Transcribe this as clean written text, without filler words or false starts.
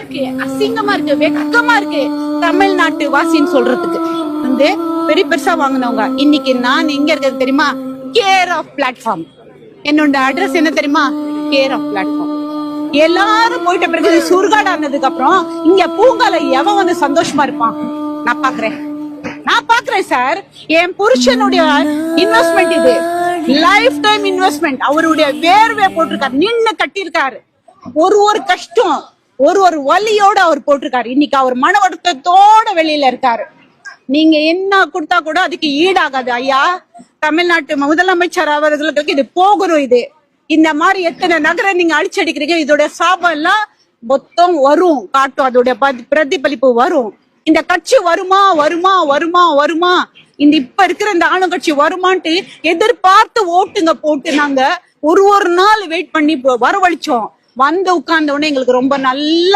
இருக்கு, அசிங்கமா இருக்கு, வெக்கமா இருக்கு தமிழ்நாட்டு வாசின்னு சொல்றதுக்கு. பெரிய பெருசா வாங்கினவங்க இன்னைக்கு நான் எங்க இருக்கிறது தெரியுமா? Care of platform. என்னோட அட்ரஸ் என்ன தெரியுமா? Care of platform. எல்லாரும் போயிட்ட பிறகு சுருகாடு ஆனதுக்கு அப்புறம் இங்க பூங்கால எவன் வந்து சந்தோஷமா இருப்பான்? நான் பாக்குறேன் சார். என் புருஷனுடைய இன்வெஸ்ட்மெண்ட் இது, லைஃப் டைம் இன்வெஸ்ட்மெண்ட். அவருடைய வேர்வை போட்டிருக்காரு, நின்னு கட்டியிருக்காரு. ஒரு கஷ்டம், ஒரு வலியோட அவர் போட்டிருக்காரு. இன்னைக்கு அவர் மன வருத்தத்தோட வெளியில இருக்காரு. நீங்க என்ன கொடுத்தா கூட அதுக்கு ஈடாகாது ஐயா. தமிழ்நாட்டு முதலமைச்சர் அவர்களுக்கு இது போகணும். இது இந்த மாதிரி எத்தனை நகரம் நீங்க அடிச்சடிக்கிறீங்க, இதோட சாபம் எல்லாம் மொத்தம் வரும், காட்டும், அதோட பிரதிபலிப்பு வரும். இந்த கட்சி வருமா வருமா வருமா வருமா, இந்த இப்ப இருக்கிற இந்த ஆளுங்கட்சி வருமான்ட்டு எதிர்பார்த்து ஓட்டுங்க போட்டு நாங்க ஒரு நாள் வெயிட் பண்ணி வரவழைச்சோம். வந்து உட்கார்ந்த உடனே எங்களுக்கு ரொம்ப நல்ல